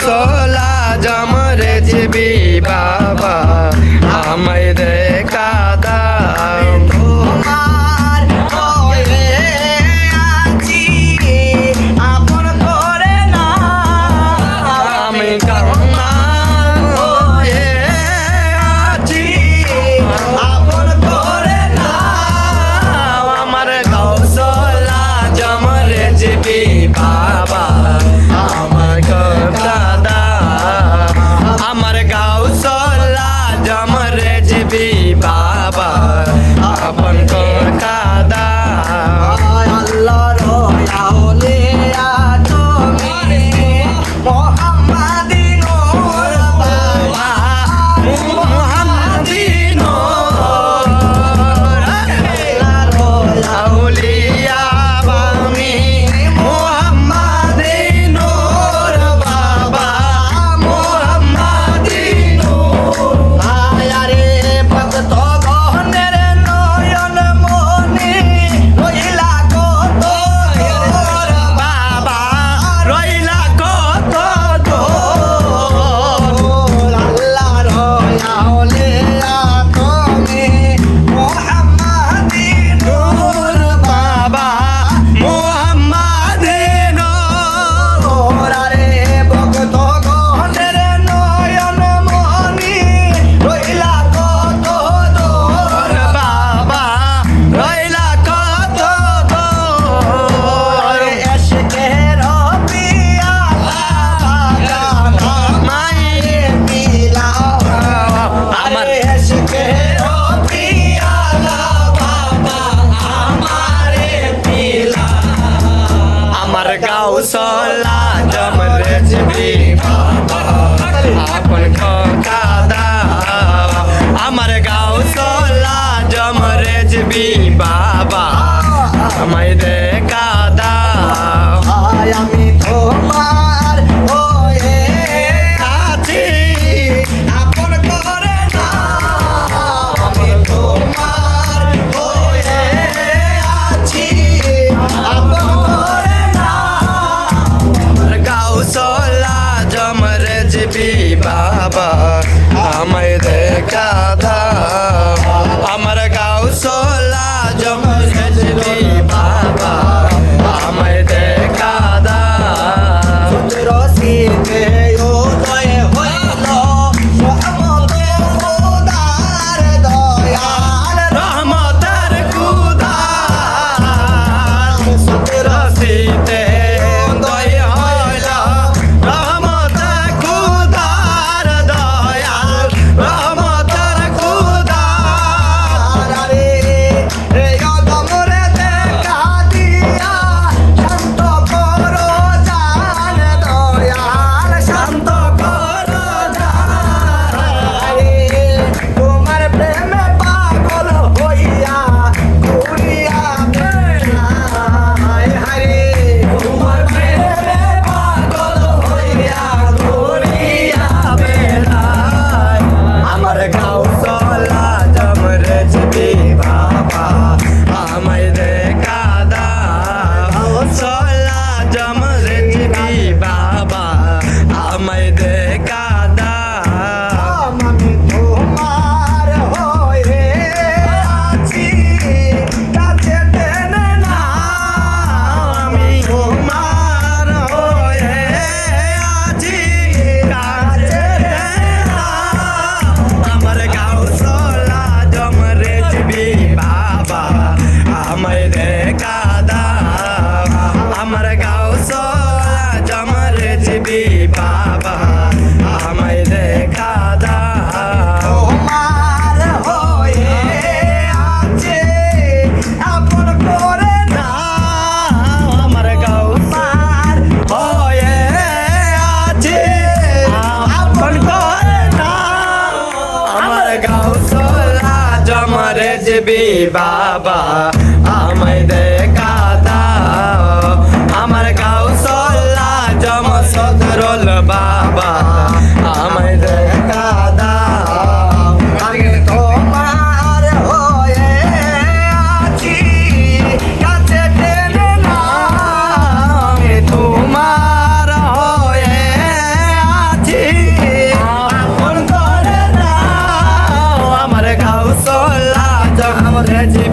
গাউসলা জমরে GB বাবা আমায় দেখা দাও তোমার হয়ে আছি আপন করে না আমি কামনার হয়ে আছি আপন করে না আমার গাউসলা জমরে জিবি বাবা আমার কথা দাও আমার গাউসলা জমরে জিবি বাবা আপন কথা দাও আল্লাহর আউলিয়া তুমি মুহাম্মাদি নূর বাবা মুহাম্মাদি নূর আউলিয়া বামি মুহাম্মাদি নূর বাবা মুহাম্মাদি নূর আয়ারে ভক্ত গহনের নয়ন মনি রইলা কত দূর বাবা রইলা কত দূর আল্লাহর আউলিয়া তুমি মুহাম্মাদি নূর বাবা মুহাম্মাদি নূর আরে ভক্ত গহনের নয়ন মনি রইলা কত দূর বাবা রইলা কত দূর এশকের পিয়ালা মায়ে পিলা আমার এশকের পিয়ালা বাবা আমারে পিলা আমার গাউসলা জমরে জিবি বাবা আপন কথা দাও আমার গাউসলা জমরে জিবি বাবা আমায় দেখা দাও আয় আমি তোমার হয়ে আছি আপন করে না আমি তোমার হয়ে আছি আপন করে না আমার গাউসলা জমরে জিবি বাবা আমায় দেখা দাও আমার গাউসলা জমরে জিবি বাবা আমায় দেখা দাও রসিতে উদয় হইল রহমতে খোদার দয়াল রহমতের খুদার রসিতে দয় হইল রহমতে খুদার দয়াল রহমতের খুদার রে কদমরে দেখা দিয়া শান্ত করো জান দয়াল শান্ত করো জান তোমার প্রেমে পাগল হইয়া ঘুরিয়া বেড়াই হারে তোমার প্রেমে পাগল হইয়া ঘুরিয়া বেড়াই আমার গাউসলা জমরে জিবি বাবা আমায় দেখা দাও গাউসলা জমরে জিবি বাবা আমায় দেখা দাও আমি তোমার হয়ে আছি কাছে টেনে না আমি তোমার হয়ে আছি কাছে আমার গাউসলা জমরে জিবি বাবা আমায় দেখা দাও আমার গাউসলা জমরে জিবি বাবা আমায় দেখা দাও তোমার হয়ে আছে আপন করে না আমার গাউসার হয়ে আছে আপন করে না আমার গাউসলা জমরে জিবি বাবা আমায় দেখা দাও আমার গাউসলা জম সদরল বাবা আমায় দেখা দাও আমি তোমার হয়ে আছি কাছে টেনে না আমি তোমার হয়ে রে যে